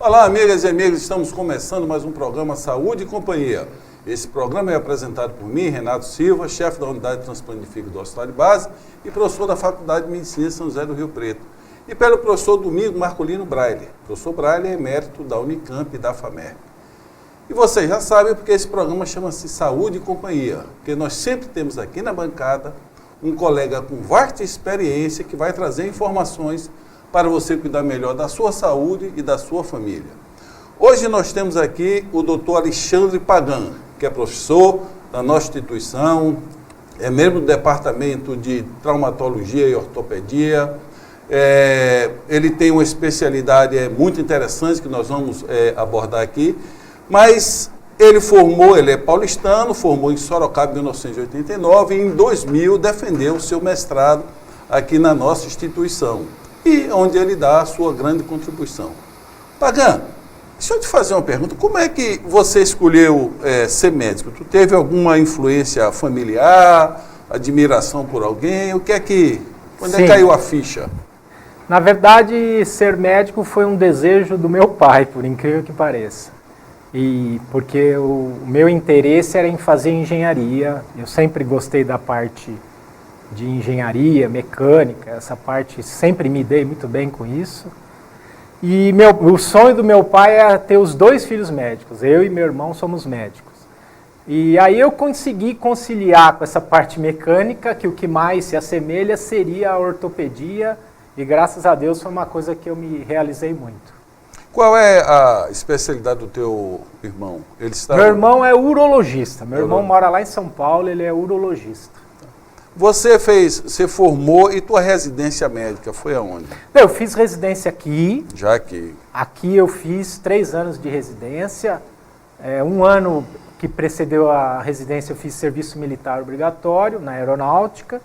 Olá, amigas e amigos, estamos começando mais um programa Saúde e Companhia. Esse programa é apresentado por mim, Renato Silva, chefe da Unidade de Transplante de Fígado do Hospital de Base e professor da Faculdade de Medicina de São José do Rio Preto. E pelo professor Domingos Marcolino Braille. O professor Braille é emérito da Unicamp e da FAMERP. E vocês já sabem porque esse programa chama-se Saúde e Companhia, porque nós sempre temos aqui na bancada um colega com vasta experiência que vai trazer informações para você cuidar melhor da sua saúde e da sua família. Hoje nós temos aqui o Dr. Alexandre Pagan, que é professor da nossa instituição, é membro do Departamento de Traumatologia e Ortopedia. Ele tem uma especialidade muito interessante que nós vamos abordar aqui, mas ele é paulistano, formou em Sorocaba em 1989 e em 2000 defendeu o seu mestrado aqui na nossa instituição, e onde ele dá a sua grande contribuição. Pagan, deixa eu te fazer uma pergunta, como é que você escolheu ser médico? Tu teve alguma influência familiar, admiração por alguém? Quando é que caiu a ficha? Na verdade, ser médico foi um desejo do meu pai, por incrível que pareça. E porque o meu interesse era em fazer engenharia, eu sempre gostei da parte de engenharia, mecânica, essa parte sempre me dei muito bem com isso. E o sonho do meu pai era ter os 2 filhos médicos, eu e meu irmão somos médicos. E aí eu consegui conciliar com essa parte mecânica, que o que mais se assemelha seria a ortopedia, e graças a Deus foi uma coisa que eu me realizei muito. Qual é a especialidade do teu irmão? Meu irmão é urologista, meu irmão mora lá em São Paulo, ele é urologista. Você formou e tua residência médica foi aonde? Eu fiz residência aqui. Já aqui. Aqui eu fiz 3 anos de residência. Um ano que precedeu a residência eu fiz serviço militar obrigatório na aeronáutica.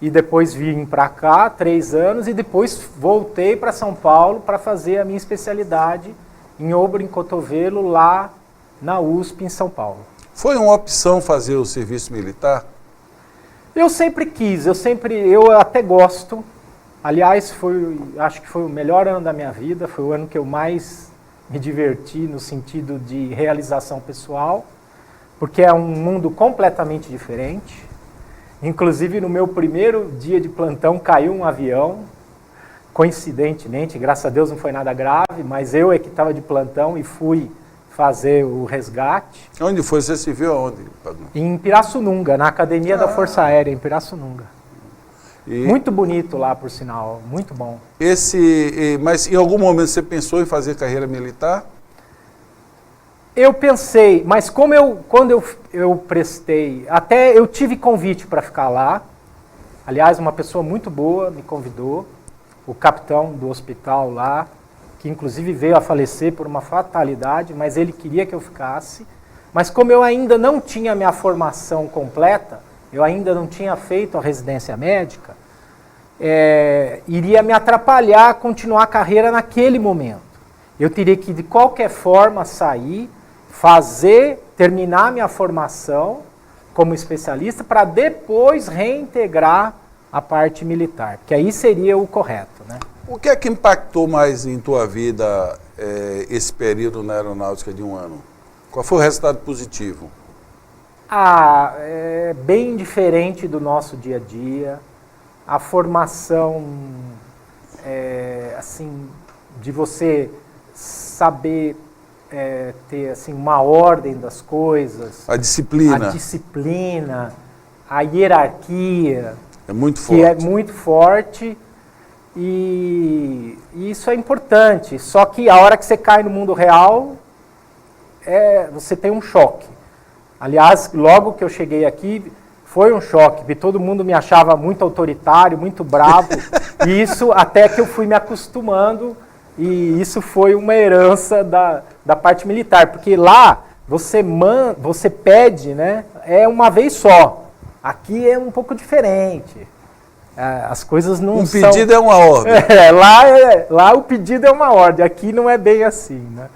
E depois vim para cá, 3 anos, e depois voltei para São Paulo para fazer a minha especialidade em ombro e cotovelo lá na USP em São Paulo. Foi uma opção fazer o serviço militar? Eu sempre quis, eu até gosto. Aliás, acho que foi o melhor ano da minha vida, foi o ano que eu mais me diverti no sentido de realização pessoal, porque é um mundo completamente diferente. Inclusive, no meu primeiro dia de plantão, caiu um avião, coincidentemente, graças a Deus não foi nada grave, mas eu que estava de plantão e fui fazer o resgate. Onde foi? Você se viu aonde? Em Pirassununga, na Academia da Força Aérea, em Pirassununga. Muito bonito lá, por sinal, muito bom. Mas em algum momento você pensou em fazer carreira militar? Eu pensei, mas quando eu prestei, até eu tive convite para ficar lá. Aliás, uma pessoa muito boa me convidou, o capitão do hospital lá, que inclusive veio a falecer por uma fatalidade, mas ele queria que eu ficasse. Mas como eu ainda não tinha minha formação completa, eu ainda não tinha feito a residência médica, iria me atrapalhar a continuar a carreira naquele momento. Eu teria que, de qualquer forma, sair, terminar minha formação como especialista para depois reintegrar a parte militar, que aí seria o correto, né? O que é que impactou mais em tua vida esse período na aeronáutica de 1 ano? Qual foi o resultado positivo? É bem diferente do nosso dia a dia. A formação, assim, de você saber ter assim, uma ordem das coisas. A disciplina. A hierarquia. É muito forte. Que é muito forte. E isso é importante, só que a hora que você cai no mundo real, você tem um choque. Aliás, logo que eu cheguei aqui, foi um choque, porque todo mundo me achava muito autoritário, muito bravo, e isso até que eu fui me acostumando, e isso foi uma herança da parte militar, porque lá você pede, né, uma vez só, aqui é um pouco diferente. As coisas não são... Um pedido é uma ordem. Lá o pedido é uma ordem, aqui não é bem assim, né?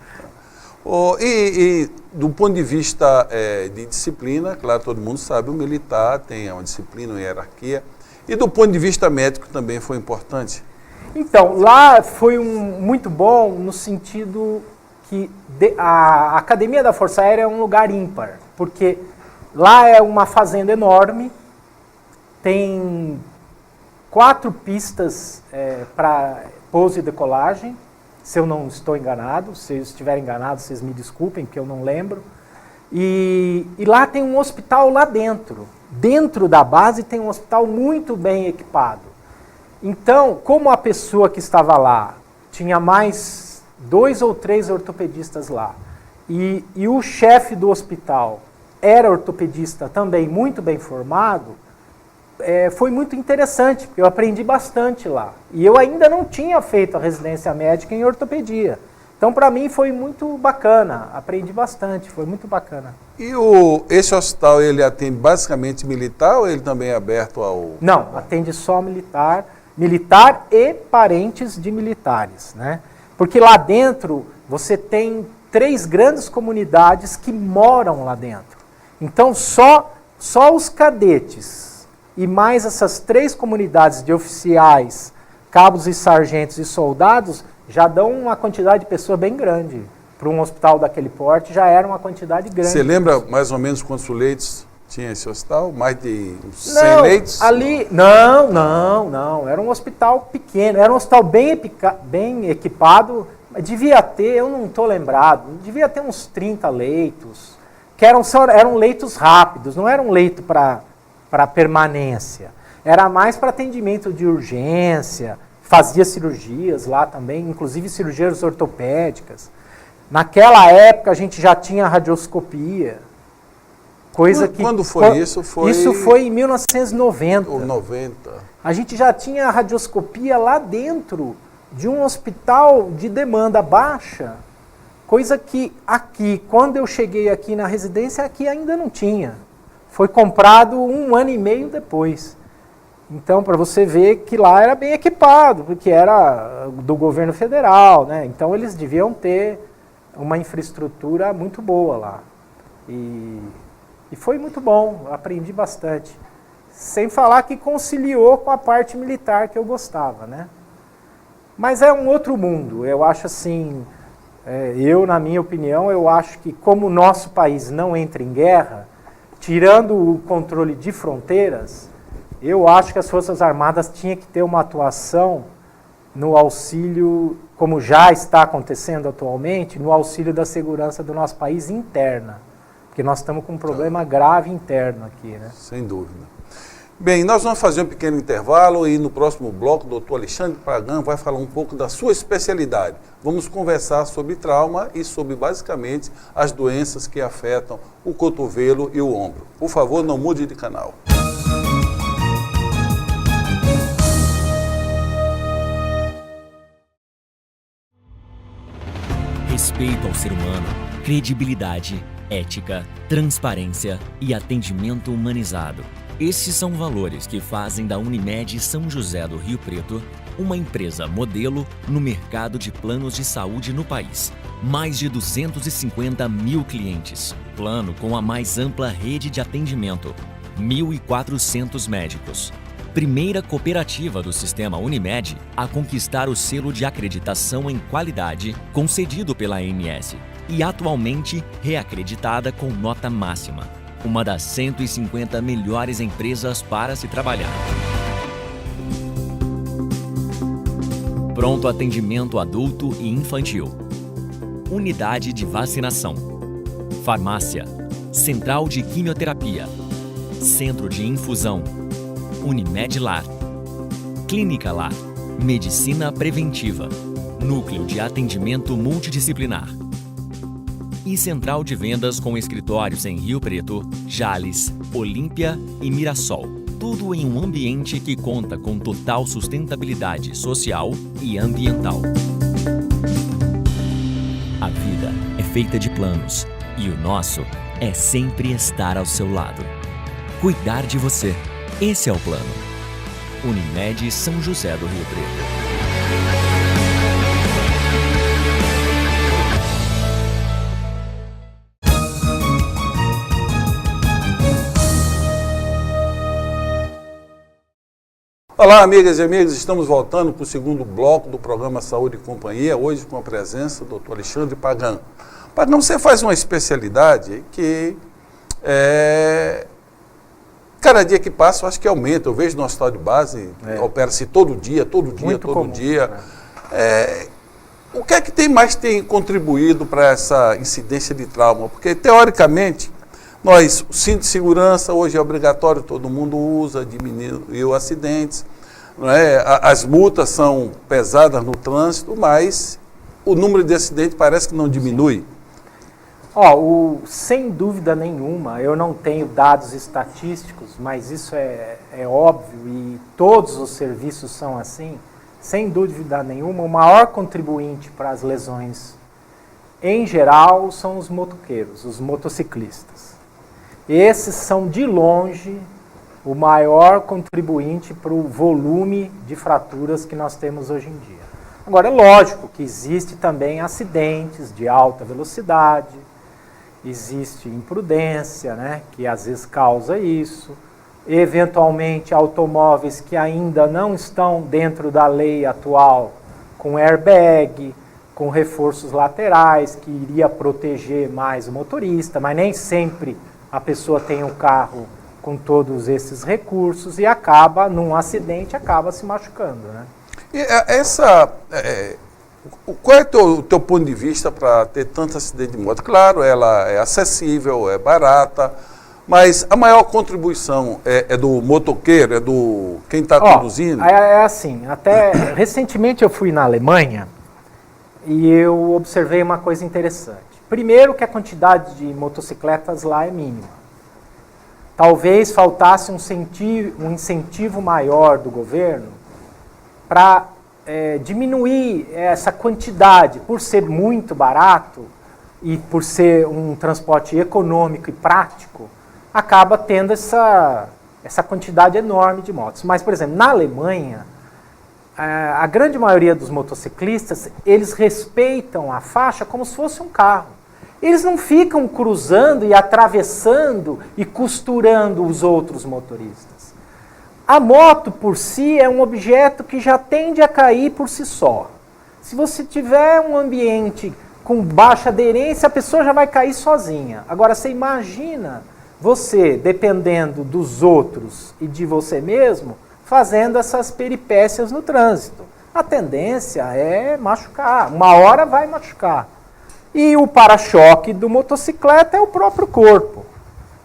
E do ponto de vista de disciplina, claro, todo mundo sabe, o militar tem uma disciplina, uma hierarquia. E do ponto de vista médico também foi importante? Então, lá foi muito bom no sentido que a Academia da Força Aérea é um lugar ímpar, porque lá é uma fazenda enorme, tem 4 pistas para pouso e decolagem, se eu não estou enganado. Se eu estiver enganado, vocês me desculpem, porque eu não lembro. E lá tem um hospital lá dentro. Dentro da base tem um hospital muito bem equipado. Então, como a pessoa que estava lá tinha mais 2 ou 3 ortopedistas lá, e o chefe do hospital era ortopedista também muito bem formado, foi muito interessante, porque eu aprendi bastante lá. E eu ainda não tinha feito a residência médica em ortopedia. Então, para mim, foi muito bacana. Aprendi bastante, foi muito bacana. E esse hospital, ele atende basicamente militar ou ele também é aberto ao... Não, atende só militar, militar e parentes de militares, né? Porque lá dentro, você tem 3 grandes comunidades que moram lá dentro. Então, só os cadetes e mais essas 3 comunidades de oficiais, cabos e sargentos e soldados, já dão uma quantidade de pessoas bem grande. Para um hospital daquele porte, já era uma quantidade grande. Você lembra mais ou menos quantos leitos tinha esse hospital? Mais de 100 leitos? Ali, não. Era um hospital pequeno, era um hospital bem equipado. Devia ter, eu não estou lembrado, devia ter uns 30 leitos, que eram leitos rápidos, não era um leito para permanência. Era mais para atendimento de urgência, fazia cirurgias lá também, inclusive cirurgias ortopédicas. Naquela época a gente já tinha radioscopia, coisa que... Quando foi isso? Isso foi em 1990. Ou 90. A gente já tinha radioscopia lá dentro de um hospital de demanda baixa, coisa que aqui, quando eu cheguei aqui na residência, aqui ainda não tinha. Foi comprado 1 ano e meio depois. Então, para você ver que lá era bem equipado, porque era do governo federal, né? Então, eles deviam ter uma infraestrutura muito boa lá. E foi muito bom, aprendi bastante. Sem falar que conciliou com a parte militar que eu gostava, né? Mas é um outro mundo. Eu acho assim, na minha opinião, eu acho que como o nosso país não entra em guerra, tirando o controle de fronteiras, eu acho que as Forças Armadas tinham que ter uma atuação no auxílio, como já está acontecendo atualmente, no auxílio da segurança do nosso país interna. Porque nós estamos com um problema grave interno aqui, né? Sem dúvida. Bem, nós vamos fazer um pequeno intervalo e no próximo bloco o doutor Alexandre Pagan vai falar um pouco da sua especialidade. Vamos conversar sobre trauma e sobre, basicamente, as doenças que afetam o cotovelo e o ombro. Por favor, não mude de canal. Respeito ao ser humano, credibilidade, ética, transparência e atendimento humanizado. Esses são valores que fazem da Unimed São José do Rio Preto uma empresa modelo no mercado de planos de saúde no país. Mais de 250 mil clientes. Plano com a mais ampla rede de atendimento. 1.400 médicos. Primeira cooperativa do sistema Unimed a conquistar o selo de acreditação em qualidade concedido pela ANS e atualmente reacreditada com nota máxima. Uma das 150 melhores empresas para se trabalhar. Pronto atendimento adulto e infantil. Unidade de vacinação. Farmácia. Central de quimioterapia. Centro de infusão. Unimed Lar. Clínica Lar. Medicina preventiva. Núcleo de atendimento multidisciplinar. E central de vendas com escritórios em Rio Preto, Jales, Olímpia e Mirassol. Tudo em um ambiente que conta com total sustentabilidade social e ambiental. A vida é feita de planos e o nosso é sempre estar ao seu lado. Cuidar de você. Esse é o plano. Unimed São José do Rio Preto. Olá, amigas e amigos, estamos voltando para o segundo bloco do programa Saúde e Companhia, hoje com a presença do Dr. Alexandre Pagan. Pagan, você faz uma especialidade que, cada dia que passa, eu acho que aumenta. Eu vejo no hospital de base, opera-se todo dia. Muito comum, O que é que tem contribuído para essa incidência de trauma? Porque, teoricamente, o cinto de segurança hoje é obrigatório, todo mundo usa, diminuiu acidentes, não é? As multas são pesadas no trânsito, mas o número de acidentes parece que não diminui. Sem dúvida nenhuma, eu não tenho dados estatísticos, mas isso é óbvio e todos os serviços são assim. Sem dúvida nenhuma, o maior contribuinte para as lesões, em geral, são os motoqueiros, os motociclistas. Esses são, de longe, o maior contribuinte para o volume de fraturas que nós temos hoje em dia. Agora, é lógico que existe também acidentes de alta velocidade, existe imprudência, né, que às vezes causa isso, eventualmente automóveis que ainda não estão dentro da lei atual, com airbag, com reforços laterais, que iria proteger mais o motorista, mas nem sempre a pessoa tem um carro com todos esses recursos e num acidente, acaba se machucando, né? E qual é o teu ponto de vista para ter tanto acidente de moto? Claro, ela é acessível, é barata, mas a maior contribuição é do motoqueiro, é do quem está conduzindo? Assim, até recentemente eu fui na Alemanha e eu observei uma coisa interessante. Primeiro que a quantidade de motocicletas lá é mínima. Talvez faltasse um incentivo maior do governo para diminuir essa quantidade, por ser muito barato e por ser um transporte econômico e prático, acaba tendo essa quantidade enorme de motos. Mas, por exemplo, na Alemanha, a grande maioria dos motociclistas, eles respeitam a faixa como se fosse um carro. Eles não ficam cruzando e atravessando e costurando os outros motoristas. A moto, por si, é um objeto que já tende a cair por si só. Se você tiver um ambiente com baixa aderência, a pessoa já vai cair sozinha. Agora, você imagina você, dependendo dos outros e de você mesmo, fazendo essas peripécias no trânsito. A tendência é machucar, uma hora vai machucar. E o para-choque do motocicleta é o próprio corpo.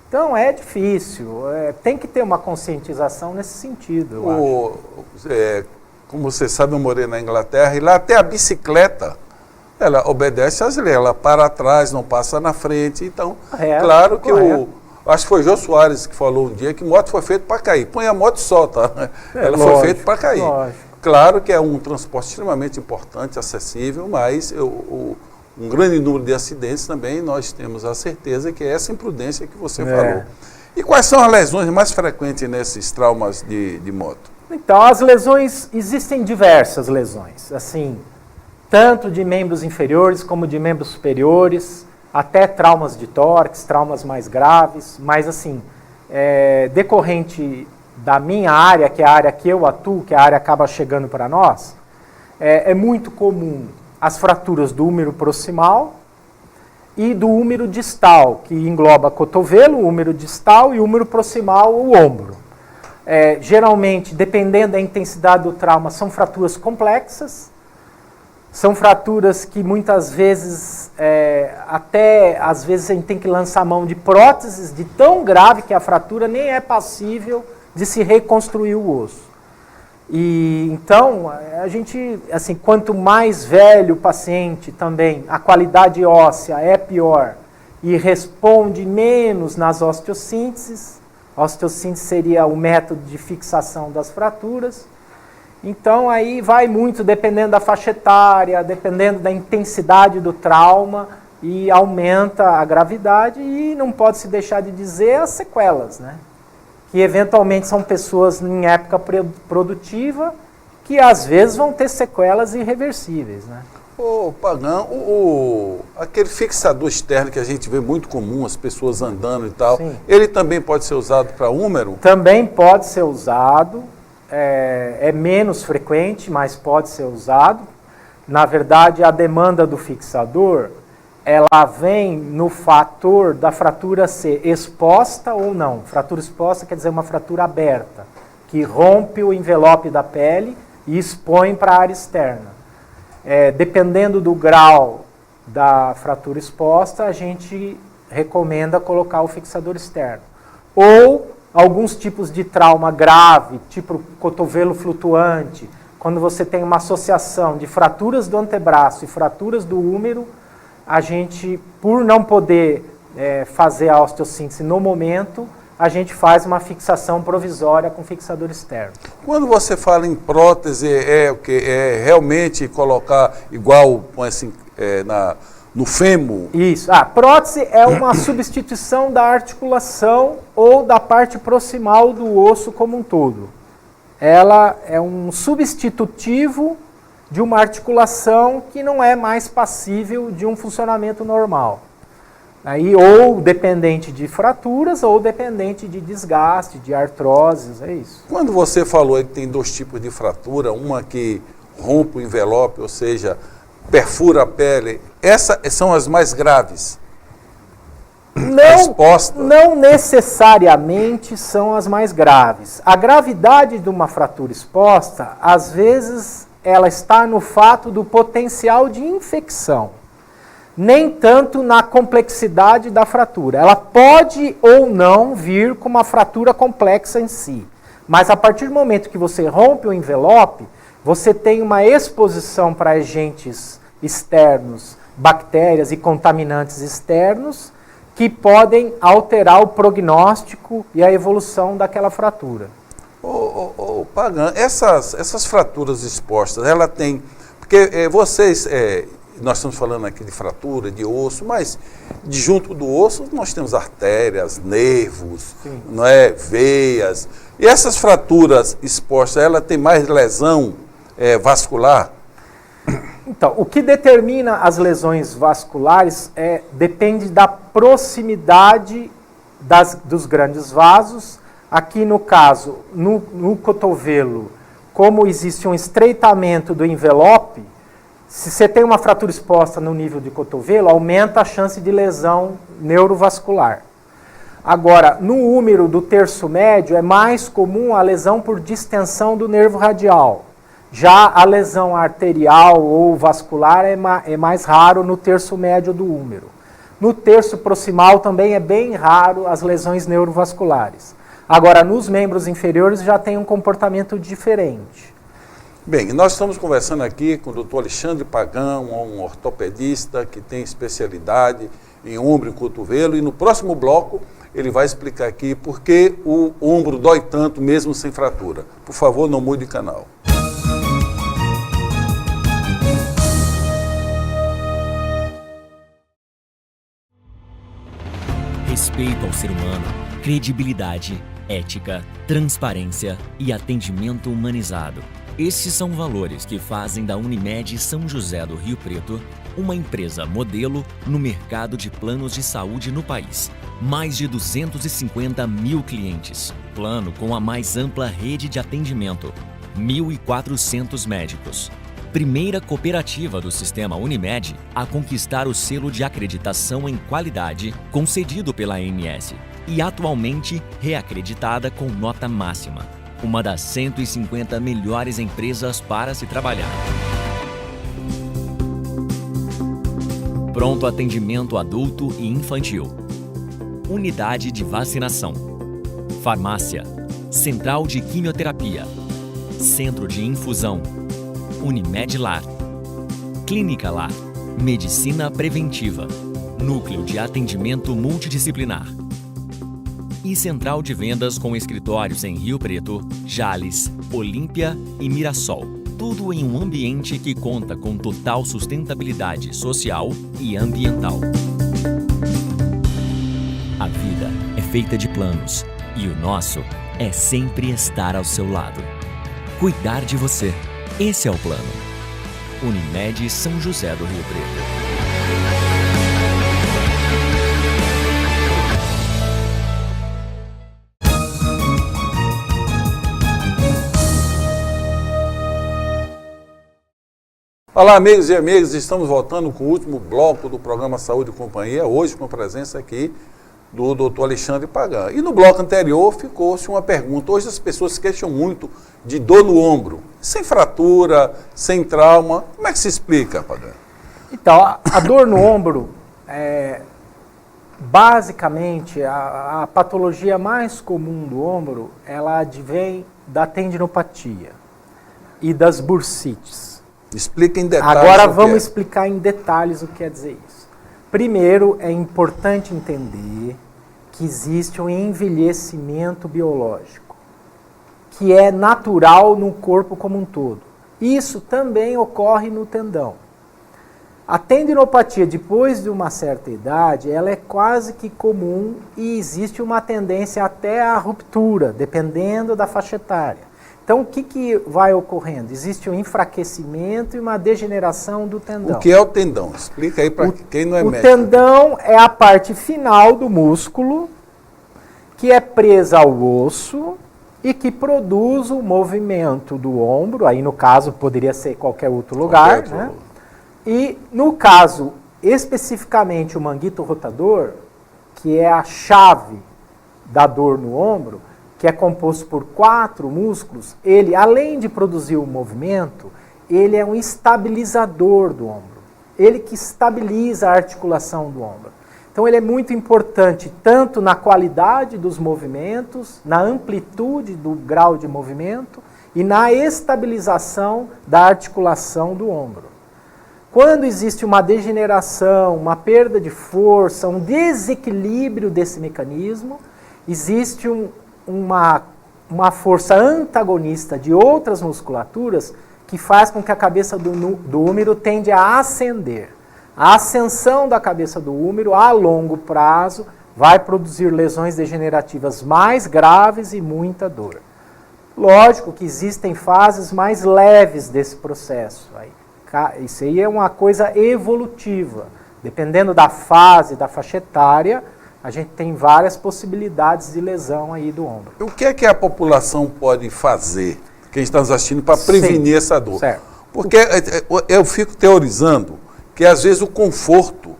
Então é difícil, tem que ter uma conscientização nesse sentido, eu acho. Como você sabe, eu morei na Inglaterra e lá até a bicicleta, ela obedece às leis, ela para atrás, não passa na frente. Então, claro que acho que foi o Jô Soares que falou um dia que moto foi feita para cair. Põe a moto e solta. Ela foi feita para cair. Lógico. Claro que é um transporte extremamente importante, acessível, mas um grande número de acidentes também, nós temos a certeza que é essa imprudência que você falou. E quais são as lesões mais frequentes nesses traumas de moto? Então, as lesões, existem diversas lesões, assim, tanto de membros inferiores como de membros superiores, até traumas de tórax, traumas mais graves, mas assim, decorrente da minha área, que é a área que eu atuo, que a área acaba chegando para nós, é muito comum as fraturas do húmero proximal e do húmero distal, que engloba cotovelo, o húmero distal e o húmero proximal, o ombro. Geralmente, dependendo da intensidade do trauma, são fraturas complexas, são fraturas que muitas vezes, às vezes a gente tem que lançar a mão de próteses de tão grave que a fratura nem é passível de se reconstruir o osso. E então, a gente, assim, quanto mais velho o paciente também, a qualidade óssea é pior e responde menos nas osteossínteses. A osteossíntese seria o método de fixação das fraturas. Então, aí vai muito dependendo da faixa etária, dependendo da intensidade do trauma, e aumenta a gravidade, e não pode se deixar de dizer as sequelas, né? Que eventualmente são pessoas em época produtiva que às vezes vão ter sequelas irreversíveis, né? Pagan, aquele fixador externo que a gente vê muito comum, as pessoas andando e tal, Sim. Ele também pode ser usado para húmero? Também pode ser usado. é menos frequente, mas pode ser usado. Na verdade, a demanda do fixador, ela vem no fator da fratura ser exposta ou não. Fratura exposta quer dizer uma fratura aberta, que rompe o envelope da pele e expõe para a área externa. Dependendo do grau da fratura exposta, a gente recomenda colocar o fixador externo. Ou alguns tipos de trauma grave, tipo cotovelo flutuante, quando você tem uma associação de fraturas do antebraço e fraturas do húmero, a gente, por não poder fazer a osteossíntese no momento, a gente faz uma fixação provisória com fixador externo. Quando você fala em prótese, o que? É realmente colocar igual assim, no fêmur? Isso. Prótese é uma substituição da articulação ou da parte proximal do osso como um todo. Ela é um substitutivo de uma articulação que não é mais passível de um funcionamento normal. Aí, ou dependente de fraturas ou dependente de desgaste, de artroses, é isso. Quando você falou que tem 2 tipos de fratura, uma que rompe o envelope, ou seja, perfura a pele, essas são as mais graves? Não necessariamente são as mais graves. A gravidade de uma fratura exposta, às vezes, ela está no fato do potencial de infecção, nem tanto na complexidade da fratura. Ela pode ou não vir com uma fratura complexa em si, mas a partir do momento que você rompe o envelope, você tem uma exposição para agentes externos, bactérias e contaminantes externos, que podem alterar o prognóstico e a evolução daquela fratura. Pagan, essas fraturas expostas, ela tem... Porque nós estamos falando aqui de fratura, de osso, mas junto do osso nós temos artérias, nervos, não é, veias. E essas fraturas expostas, ela tem mais lesão vascular? Então, o que determina as lesões vasculares depende da proximidade dos grandes vasos. Aqui no caso, no cotovelo, como existe um estreitamento do envelope, se você tem uma fratura exposta no nível de cotovelo, aumenta a chance de lesão neurovascular. Agora, no húmero do terço médio, é mais comum a lesão por distensão do nervo radial. Já a lesão arterial ou vascular é mais raro no terço médio do húmero. No terço proximal também é bem raro as lesões neurovasculares. Agora, nos membros inferiores já tem um comportamento diferente. Bem, nós estamos conversando aqui com o Dr. Alexandre Pagan, um ortopedista que tem especialidade em ombro e cotovelo, e no próximo bloco ele vai explicar aqui por que o ombro dói tanto mesmo sem fratura. Por favor, não mude de canal. Respeito ao ser humano, credibilidade, ética, transparência e atendimento humanizado. Esses são valores que fazem da Unimed São José do Rio Preto uma empresa modelo no mercado de planos de saúde no país. Mais de 250 mil clientes. Plano com a mais ampla rede de atendimento. 1.400 médicos. Primeira cooperativa do sistema Unimed a conquistar o selo de acreditação em qualidade concedido pela ANS e atualmente reacreditada com nota máxima. Uma das 150 melhores empresas para se trabalhar. Pronto atendimento adulto e infantil. Unidade de vacinação. Farmácia. Central de quimioterapia. Centro de infusão. Unimed Lar. Clínica Lar. Medicina preventiva. Núcleo de atendimento multidisciplinar. E central de vendas com escritórios em Rio Preto, Jales, Olímpia e Mirassol. Tudo em um ambiente que conta com total sustentabilidade social e ambiental. A vida é feita de planos e o nosso é sempre estar ao seu lado. Cuidar de você. Esse é o plano. Unimed São José do Rio Preto. Olá, amigos e amigas, estamos voltando com o último bloco do programa Saúde e Companhia, hoje com a presença aqui do Dr. Alexandre Pagan. E no bloco anterior ficou-se uma pergunta. Hoje as pessoas se queixam muito de dor no ombro, sem fratura, sem trauma. Como é que se explica, Pagan? Então, a dor no ombro, basicamente, a patologia mais comum do ombro, ela advém da tendinopatia e das bursites. Explica em detalhes. Agora vamos explicar em detalhes o que quer dizer isso. Primeiro, é importante entender que existe um envelhecimento biológico, que é natural no corpo como um todo. Isso também ocorre no tendão. A tendinopatia, depois de uma certa idade, ela é quase que comum e existe uma tendência até à ruptura, dependendo da faixa etária. Então, o que vai ocorrendo? Existe um enfraquecimento e uma degeneração do tendão. O que é o tendão? Explica aí para quem não é médico. O tendão é a parte final do músculo que é presa ao osso e que produz o movimento do ombro. Aí, no caso, poderia ser qualquer outro lugar. Né? E, no caso, especificamente o manguito rotador, que é a chave da dor no ombro, que é composto por 4 músculos, ele, além de produzir o movimento, ele é um estabilizador do ombro. Ele que estabiliza a articulação do ombro. Então, ele é muito importante tanto na qualidade dos movimentos, na amplitude do grau de movimento e na estabilização da articulação do ombro. Quando existe uma degeneração, uma perda de força, um desequilíbrio desse mecanismo, existe uma força antagonista de outras musculaturas que faz com que a cabeça do húmero tende a ascender. A ascensão da cabeça do húmero a longo prazo vai produzir lesões degenerativas mais graves e muita dor. Lógico que existem fases mais leves desse processo. Isso aí é uma coisa evolutiva. Dependendo da fase, da faixa etária, a gente tem várias possibilidades de lesão aí do ombro. O que é que a população pode fazer, quem está nos assistindo, para prevenir essa dor? Certo. Porque eu fico teorizando que às vezes o conforto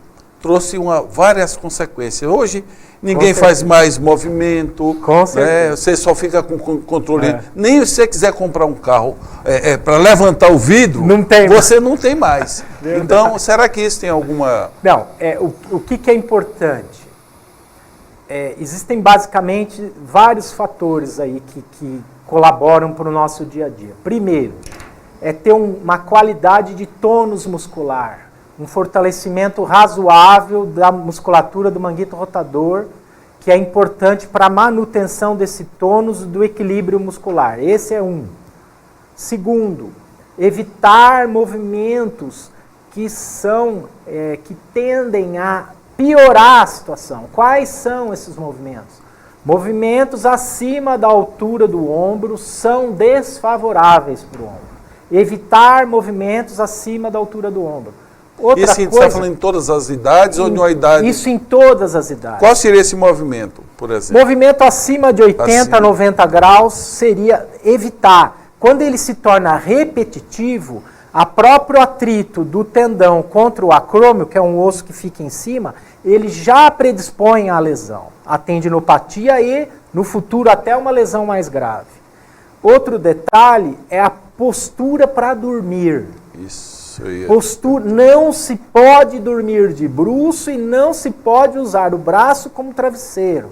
trouxe várias consequências. Hoje ninguém faz mais movimento, né? Você só fica com controle. Nem se você quiser comprar um carro para levantar o vidro, você não tem mais. Então, será que isso tem alguma... Não, o que é importante? Existem basicamente vários fatores aí que colaboram para o nosso dia a dia. Primeiro, é ter uma qualidade de tônus muscular, um fortalecimento razoável da musculatura do manguito rotador, que é importante para a manutenção desse tônus e do equilíbrio muscular. Esse é um. Segundo, evitar movimentos que tendem a piorar a situação. Quais são esses movimentos? Movimentos acima da altura do ombro são desfavoráveis para o ombro. Evitar movimentos acima da altura do ombro. Outra coisa, você está falando em todas as idades ou em uma idade? Isso em todas as idades. Qual seria esse movimento, por exemplo? Movimento acima de 80 a 90 graus seria evitar. Quando ele se torna repetitivo, a próprio atrito do tendão contra o acrômio, que é um osso que fica em cima, ele já predispõe à lesão, à tendinopatia e, no futuro, até uma lesão mais grave. Outro detalhe é a postura para dormir. Isso. Não se pode dormir de bruço e não se pode usar o braço como travesseiro.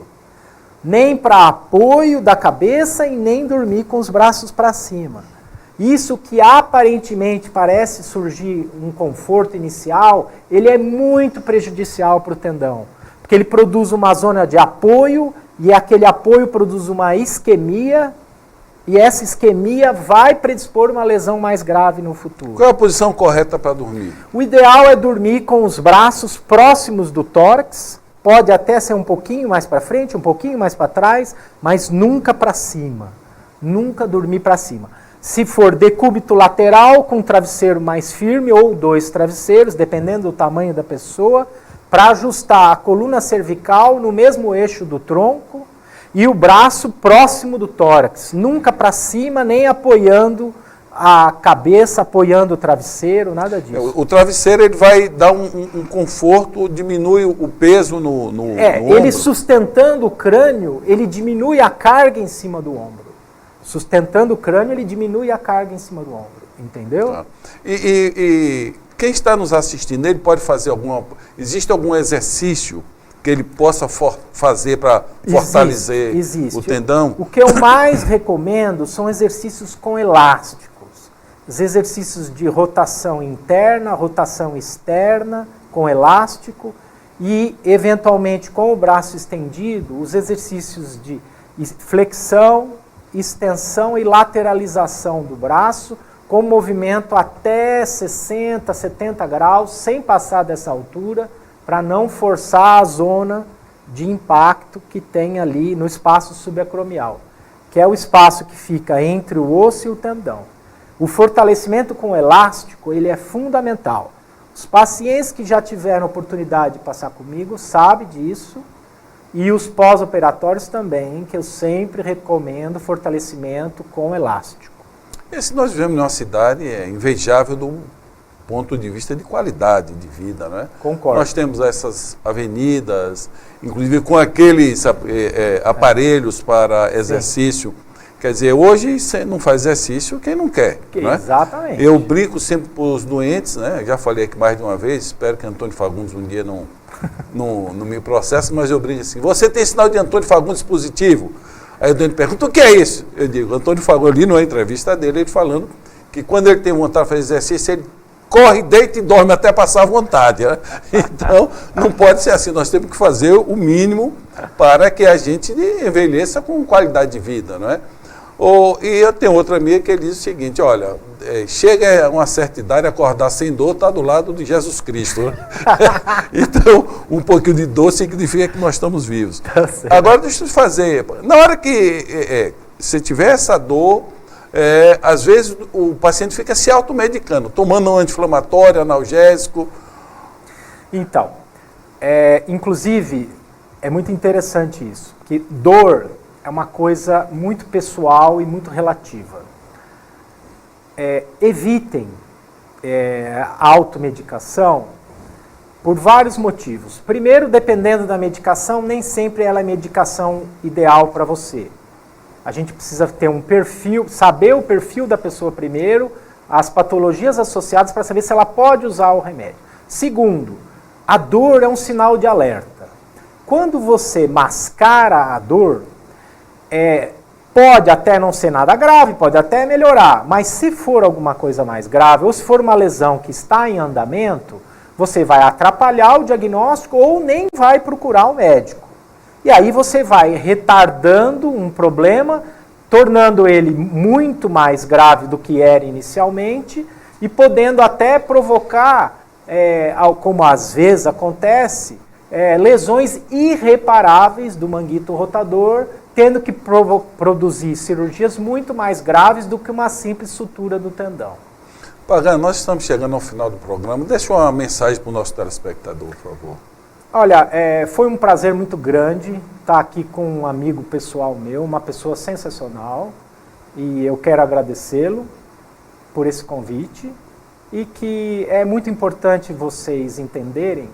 Nem para apoio da cabeça e nem dormir com os braços para cima. Isso que aparentemente parece surgir um conforto inicial, ele é muito prejudicial para o tendão. Porque ele produz uma zona de apoio e aquele apoio produz uma isquemia e essa isquemia vai predispor uma lesão mais grave no futuro. Qual é a posição correta para dormir? O ideal é dormir com os braços próximos do tórax, pode até ser um pouquinho mais para frente, um pouquinho mais para trás, mas nunca para cima. Nunca dormir para cima. Se for decúbito lateral, com um travesseiro mais firme ou 2 travesseiros, dependendo do tamanho da pessoa, para ajustar a coluna cervical no mesmo eixo do tronco e o braço próximo do tórax, nunca para cima, nem apoiando a cabeça apoiando o travesseiro, nada disso. O travesseiro ele vai dar um conforto, diminui o peso no ombro. Ele sustentando o crânio, ele diminui a carga em cima do ombro. Sustentando o crânio, ele diminui a carga em cima do ombro. Entendeu? Tá. E quem está nos assistindo, ele pode fazer existe algum exercício que ele possa fazer para fortalecer existe. O tendão? O que eu mais recomendo são exercícios com elásticos. Os exercícios de rotação interna, rotação externa, com elástico e, eventualmente, com o braço estendido, os exercícios de flexão, extensão e lateralização do braço, com movimento até 60, 70 graus, sem passar dessa altura, para não forçar a zona de impacto que tem ali no espaço subacromial, que é o espaço que fica entre o osso e o tendão. O fortalecimento com elástico, ele é fundamental. Os pacientes que já tiveram oportunidade de passar comigo sabem disso, e os pós-operatórios também, que eu sempre recomendo fortalecimento com elástico. Esse nós vivemos numa cidade invejável do ponto de vista de qualidade de vida, não é? Concordo. Nós temos essas avenidas, inclusive com aqueles aparelhos para exercício. Sim. Quer dizer, hoje você não faz exercício quem não quer. Não é? Exatamente. Eu brinco sempre para os doentes, né? Já falei aqui mais de uma vez, espero que Antônio Fagundes um dia não me processe, mas eu brinco assim, você tem sinal de Antônio Fagundes positivo? Aí o doente pergunta, o que é isso? Eu digo, Antônio Fagundes, eu li numa entrevista dele, ele falando que quando ele tem vontade de fazer exercício, ele corre, deita e dorme até passar vontade. Né? Então, não pode ser assim, nós temos que fazer o mínimo para que a gente envelheça com qualidade de vida, não é? E eu tenho outra amiga que ele diz o seguinte, olha, chega a uma certa idade, acordar sem dor, está do lado de Jesus Cristo. Né? Então, um pouquinho de dor significa que nós estamos vivos. Agora, deixa eu fazer, na hora que você tiver essa dor, às vezes o paciente fica se automedicando, tomando um anti-inflamatório, analgésico. Então, inclusive, é muito interessante isso, que dor é uma coisa muito pessoal e muito relativa. Evitem a automedicação por vários motivos. Primeiro, dependendo da medicação, nem sempre ela é a medicação ideal para você. A gente precisa ter um perfil, saber o perfil da pessoa primeiro, as patologias associadas para saber se ela pode usar o remédio. Segundo, a dor é um sinal de alerta. Quando você mascara a dor, pode até não ser nada grave, pode até melhorar, mas se for alguma coisa mais grave, ou se for uma lesão que está em andamento, você vai atrapalhar o diagnóstico ou nem vai procurar um médico. E aí você vai retardando um problema, tornando ele muito mais grave do que era inicialmente e podendo até provocar, como às vezes acontece, lesões irreparáveis do manguito rotador, tendo que produzir cirurgias muito mais graves do que uma simples sutura do tendão. Pagano, nós estamos chegando ao final do programa. Deixa uma mensagem para o nosso telespectador, por favor. Olha, foi um prazer muito grande estar aqui com um amigo pessoal meu, uma pessoa sensacional, e eu quero agradecê-lo por esse convite, e que é muito importante vocês entenderem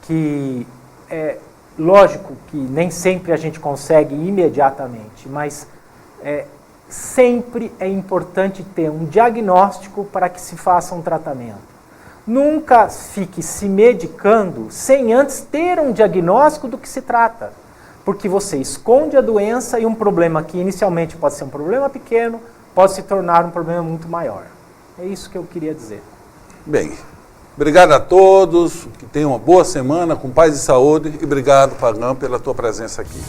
que lógico que nem sempre a gente consegue imediatamente, mas sempre é importante ter um diagnóstico para que se faça um tratamento. Nunca fique se medicando sem antes ter um diagnóstico do que se trata, porque você esconde a doença e um problema que inicialmente pode ser um problema pequeno, pode se tornar um problema muito maior. É isso que eu queria dizer. Bem, obrigado a todos, que tenham uma boa semana, com paz e saúde, e obrigado, Pagano, pela tua presença aqui.